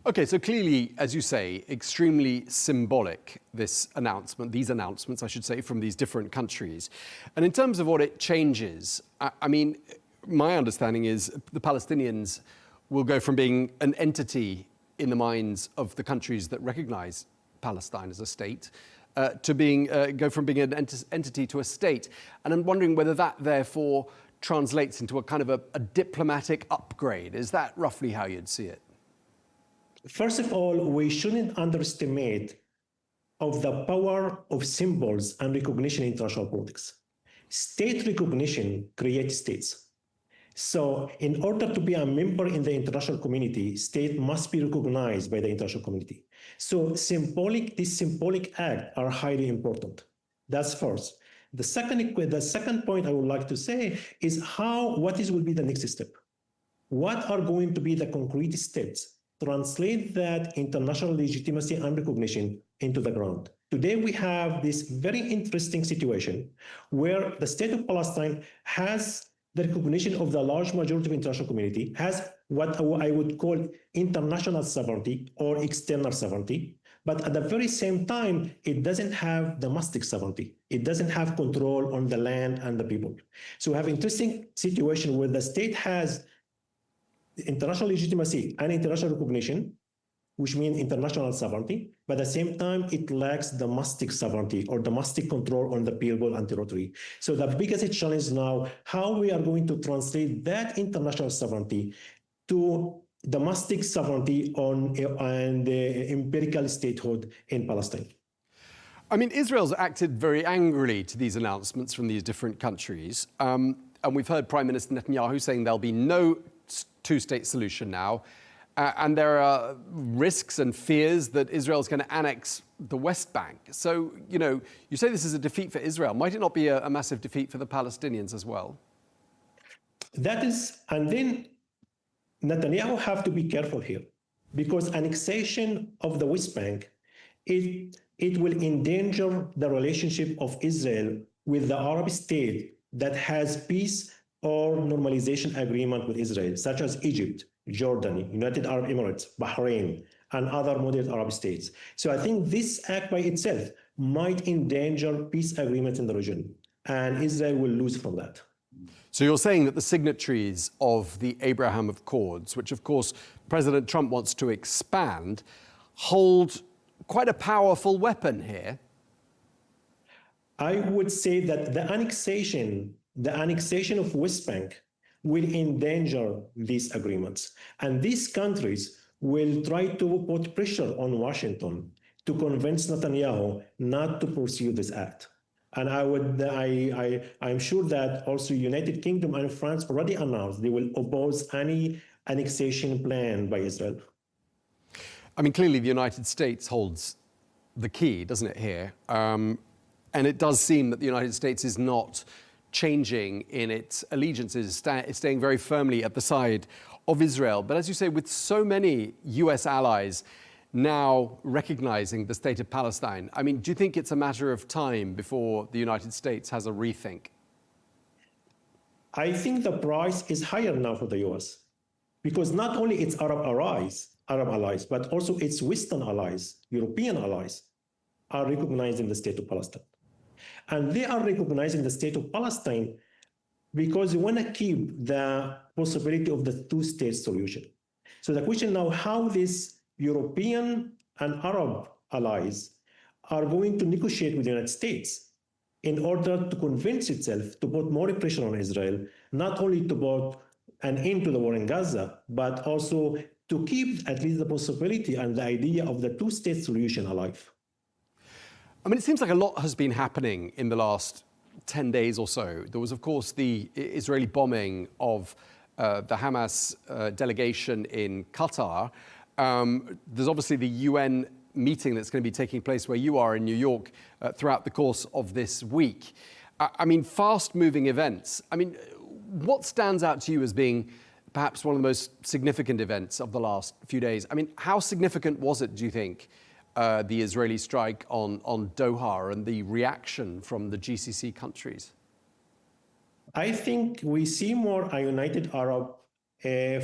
Okay, so clearly, as you say, extremely symbolic, these announcements, I should say, from these different countries. And in terms of what it changes, I mean, my understanding is the Palestinians will go from being an entity in the minds of the countries that recognize Palestine as a state to go from being an entity to a state. And I'm wondering whether that therefore translates into a kind of a diplomatic upgrade. Is that roughly how you'd see it? First of all, we shouldn't underestimate of the power of symbols and recognition in international politics. State recognition creates states. So in order to be a member in the international community, state must be recognized by the international community. So these symbolic acts are highly important. That's first. The second point I would like to say is what will be the next step? What are going to be the concrete steps? Translate that international legitimacy and recognition into the ground. Today, we have this very interesting situation where the State of Palestine has the recognition of the large majority of international community, has what I would call international sovereignty or external sovereignty, but at the very same time, it doesn't have domestic sovereignty. It doesn't have control on the land and the people. So we have an interesting situation where the state has international legitimacy and international recognition, which means international sovereignty, but at the same time, it lacks domestic sovereignty or domestic control on the people and territory. So the biggest challenge now, how we are going to translate that international sovereignty to domestic sovereignty and the empirical statehood in Palestine. I mean, Israel's acted very angrily to these announcements from these different countries. And we've heard Prime Minister Netanyahu saying there'll be no two-state solution now. And there are risks and fears that Israel is going to annex the West Bank. So, you say this is a defeat for Israel. Might it not be a massive defeat for the Palestinians as well? That is, and then Netanyahu have to be careful here, because annexation of the West Bank, it will endanger the relationship of Israel with the Arab state that has peace or normalization agreement with Israel, such as Egypt, Jordan, United Arab Emirates, Bahrain, and other moderate Arab states. So I think this act by itself might endanger peace agreements in the region, and Israel will lose from that. So you're saying that the signatories of the Abraham Accords, which of course President Trump wants to expand, hold quite a powerful weapon here? I would say that the annexation of West Bank will endanger these agreements. And these countries will try to put pressure on Washington to convince Netanyahu not to pursue this act. And I'm sure that also United Kingdom and France already announced they will oppose any annexation plan by Israel. I mean, clearly the United States holds the key, doesn't it, here? And it does seem that the United States is not changing in its allegiances, staying very firmly at the side of Israel. But as you say, with so many US allies now recognizing the state of Palestine, I mean, do you think it's a matter of time before the United States has a rethink? I think the price is higher now for the US, because not only its Arab allies, but also its Western allies, European allies, are recognizing the state of Palestine. And they are recognizing the state of Palestine because they want to keep the possibility of the two-state solution. So the question now, how these European and Arab allies are going to negotiate with the United States in order to convince itself to put more pressure on Israel, not only to put an end to the war in Gaza, but also to keep at least the possibility and the idea of the two-state solution alive. I mean, it seems like a lot has been happening in the last 10 days or so. There was, of course, the Israeli bombing of the Hamas delegation in Qatar. There's obviously the UN meeting that's going to be taking place where you are in New York throughout the course of this week. I mean, fast-moving events. I mean, what stands out to you as being perhaps one of the most significant events of the last few days? I mean, how significant was it, do you think, the Israeli strike on Doha and the reaction from the GCC countries? I think we see more a united Arab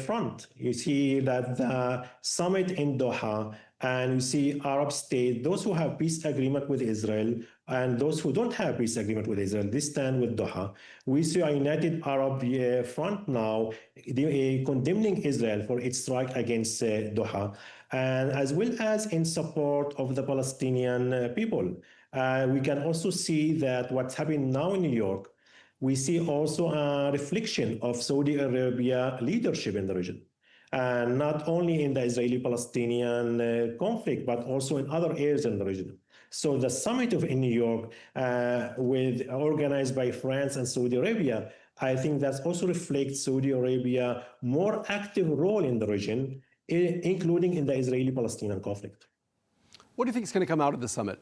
front. You see that the summit in Doha, and you see Arab states, those who have peace agreement with Israel and those who don't have peace agreement with Israel, they stand with Doha. We see a united Arab front now condemning Israel for its strike against Doha, and as well as in support of the Palestinian people. We can also see that what's happening now in New York, we see also a reflection of Saudi Arabia leadership in the region, and not only in the Israeli-Palestinian conflict, but also in other areas in the region. So the summit in New York, organized by France and Saudi Arabia, I think that also reflects Saudi Arabia more active role in the region, including in the Israeli-Palestinian conflict. What do you think is going to come out of the summit?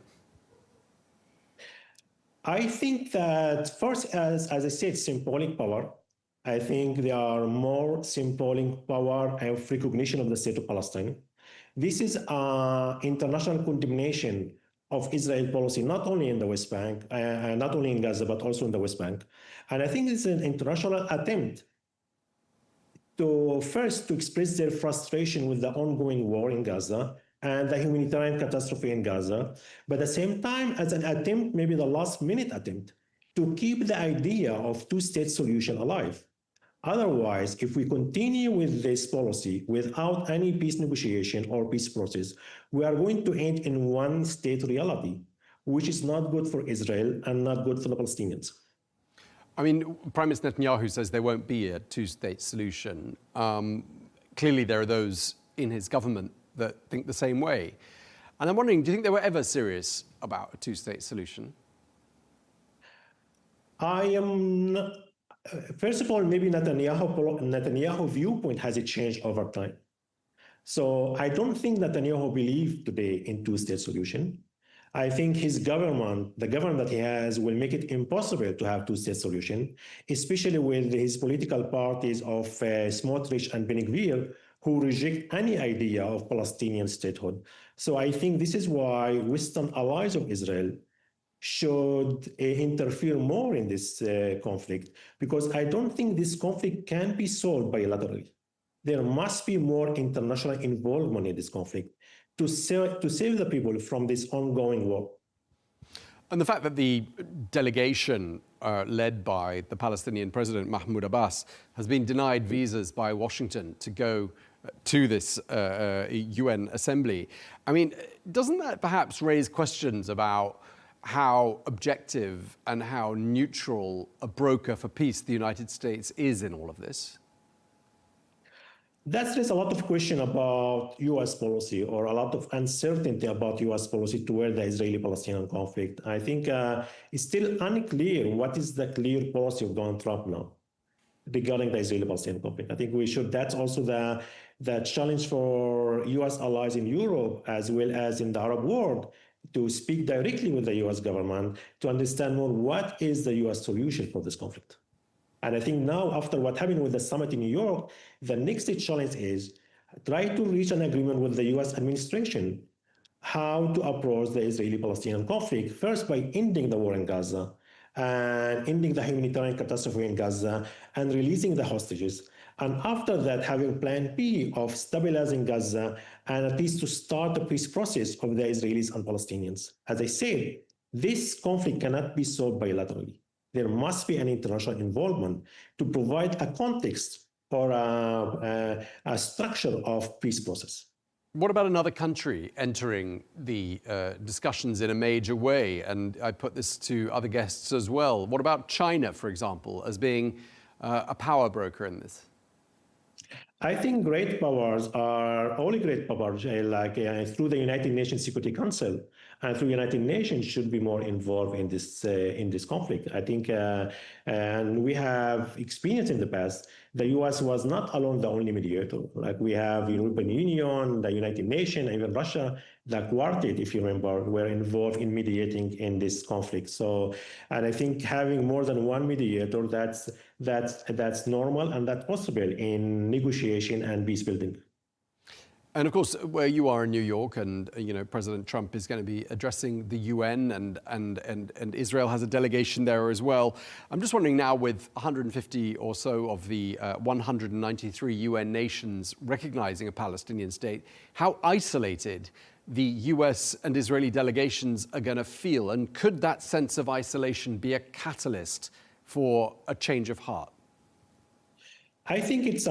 I think that first, as I said, symbolic power. I think there are more symbolic power of recognition of the state of Palestine. This is an international condemnation of Israel policy, not only in the West Bank, not only in Gaza, but also in the West Bank. And I think it's an international attempt to first to express their frustration with the ongoing war in Gaza and the humanitarian catastrophe in Gaza, but at the same time as an attempt, maybe the last minute attempt, to keep the idea of two-state solution alive. Otherwise, if we continue with this policy without any peace negotiation or peace process, we are going to end in one-state reality, which is not good for Israel and not good for the Palestinians. I mean, Prime Minister Netanyahu says there won't be a two-state solution. Clearly, there are those in his government that think the same way. And I'm wondering, do you think they were ever serious about a two-state solution? I am not, first of all, maybe Netanyahu viewpoint has changed over time. So I don't think Netanyahu believes today in two-state solution. I think his government, the government that he has, will make it impossible to have two-state solution, especially with his political parties of Smotrich and Ben Gvir, who reject any idea of Palestinian statehood. So I think this is why Western allies of Israel should interfere more in this conflict, because I don't think this conflict can be solved bilaterally. There must be more international involvement in this conflict to save the people from this ongoing war. And the fact that the delegation led by the Palestinian President Mahmoud Abbas has been denied visas by Washington to go to this UN assembly, I mean, doesn't that perhaps raise questions about how objective and how neutral a broker for peace the United States is in all of this? There's a lot of question about U.S. policy, or a lot of uncertainty about U.S. policy toward the Israeli-Palestinian conflict. I think it's still unclear what is the clear policy of Donald Trump now regarding the Israeli-Palestinian conflict. I think that's also the challenge for U.S. allies in Europe as well as in the Arab world, to speak directly with the U.S. government to understand more what is the U.S. solution for this conflict. And I think now, after what happened with the summit in New York, the next challenge is try to reach an agreement with the U.S. administration how to approach the Israeli-Palestinian conflict, first by ending the war in Gaza and ending the humanitarian catastrophe in Gaza and releasing the hostages. And after that, having plan B of stabilizing Gaza and at least to start the peace process of the Israelis and Palestinians. As I said, this conflict cannot be solved bilaterally. There must be an international involvement to provide a context or a structure of peace process. What about another country entering the discussions in a major way? And I put this to other guests as well. What about China, for example, as being a power broker in this? I think great powers are only great powers, through the United Nations Security Council and through United Nations should be more involved in this conflict. I think, and we have experience in the past, the U.S. was not alone the only mediator. Like we have European Union, the United Nations, even Russia, the Quartet, if you remember, were involved in mediating in this conflict. So, and I think having more than one mediator, that's normal and that's possible in negotiation and peace building. And of course, where you are in New York, and President Trump is going to be addressing the UN, and Israel has a delegation there as well. I'm just wondering now, with 150 or so of the 193 UN nations recognizing a Palestinian state, how isolated the US and Israeli delegations are going to feel, and could that sense of isolation be a catalyst for a change of heart? I think it's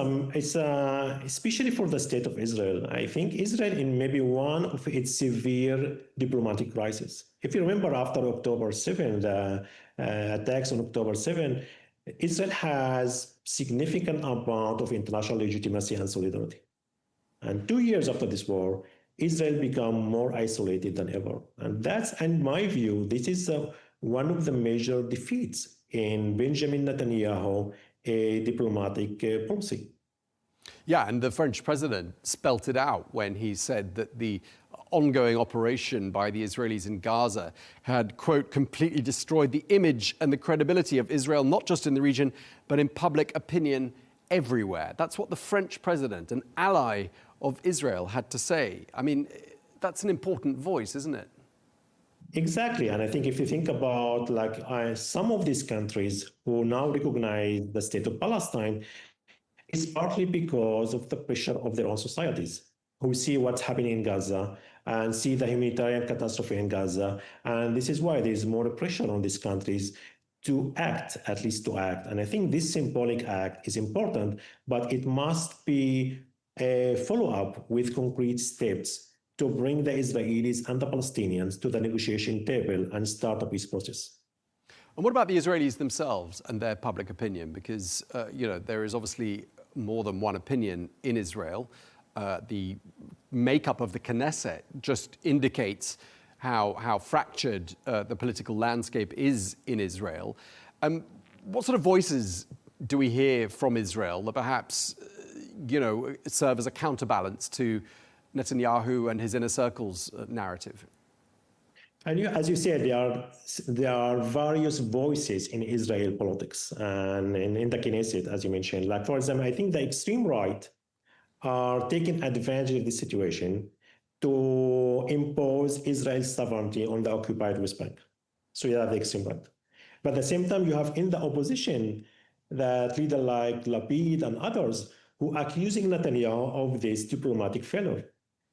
especially for the state of Israel. I think Israel in maybe one of its severe diplomatic crisis. If you remember, after October 7, the attacks on October 7, Israel has significant amount of international legitimacy and solidarity. And 2 years after this war, Israel became more isolated than ever. And that's, in my view, this is one of the major defeats in Benjamin Netanyahu a diplomatic policy. Yeah, and the French president spelt it out when he said that the ongoing operation by the Israelis in Gaza had, quote, completely destroyed the image and the credibility of Israel, not just in the region, but in public opinion everywhere. That's what the French president, an ally of Israel, had to say. I mean, that's an important voice, isn't it? Exactly. And I think if you think about some of these countries who now recognize the state of Palestine, it's partly because of the pressure of their own societies, who see what's happening in Gaza and see the humanitarian catastrophe in Gaza. And this is why there's more pressure on these countries to act, at least to act. And I think this symbolic act is important, but it must be a follow-up with concrete steps to bring the Israelis and the Palestinians to the negotiation table and start a peace process. And what about the Israelis themselves and their public opinion? Because, there is obviously more than one opinion in Israel. The makeup of the Knesset just indicates how fractured the political landscape is in Israel. What sort of voices do we hear from Israel that perhaps, serve as a counterbalance to Netanyahu and his inner circle's narrative? And as you said, there are various voices in Israel politics and in the Knesset, as you mentioned. Like, for example, I think the extreme right are taking advantage of this situation to impose Israel's sovereignty on the occupied West Bank. So you have the extreme right. But at the same time, you have in the opposition that leader like Lapid and others who are accusing Netanyahu of this diplomatic failure,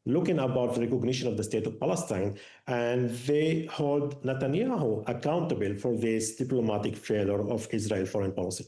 looking about the recognition of the state of Palestine, and they hold Netanyahu accountable for this diplomatic failure of Israel foreign policy.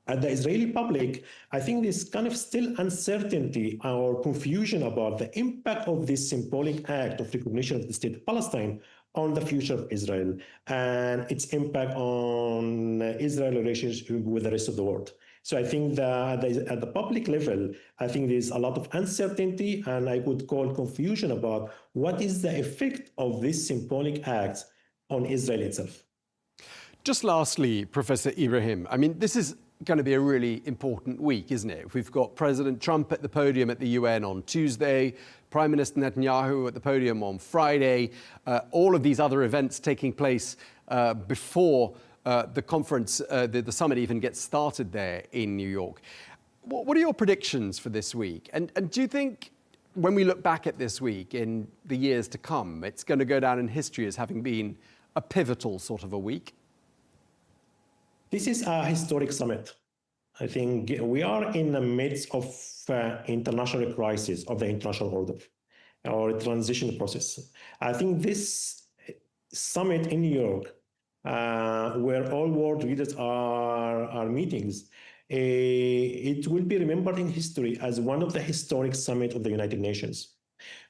At the Israeli public, I think there's kind of still uncertainty or confusion about the impact of this symbolic act of recognition of the state of Palestine on the future of Israel and its impact on Israel relations with the rest of the world. So I think that at the public level, I think there's a lot of uncertainty, and I would call confusion about what is the effect of this symbolic act on Israel itself. Just lastly, Professor Ibrahim, I mean, this is going to be a really important week, isn't it? We've got President Trump at the podium at the UN on Tuesday, Prime Minister Netanyahu at the podium on Friday, all of these other events taking place before the conference, the summit even gets started there in New York. What are your predictions for this week? And do you think when we look back at this week in the years to come, it's going to go down in history as having been a pivotal sort of a week? This is a historic summit. I think we are in the midst of international crisis of the international order or transition process. I think this summit in New York, where all world leaders are meetings, it will be remembered in history as one of the historic summits of the United Nations.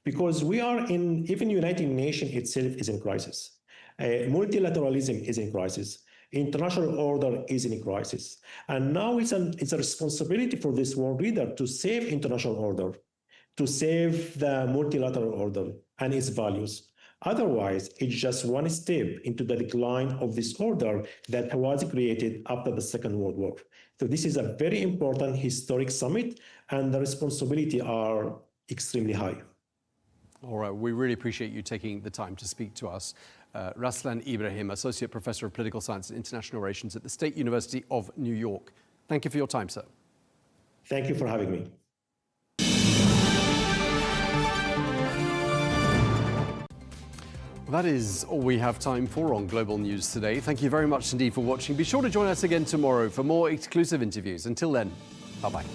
Because we are in, even United Nations itself is in crisis. Multilateralism is in crisis. International order is in crisis. And now it's a responsibility for this world leader to save international order, to save the multilateral order and its values. Otherwise, it's just one step into the decline of this order that was created after the Second World War. So this is a very important historic summit, and the responsibility are extremely high. All right, we really appreciate you taking the time to speak to us. Raslan Ibrahim, Associate Professor of Political Science and International Relations at the State University of New York. Thank you for your time, sir. Thank you for having me. Well, that is all we have time for on Global News today. Thank you very much indeed for watching. Be sure to join us again tomorrow for more exclusive interviews. Until then, bye-bye.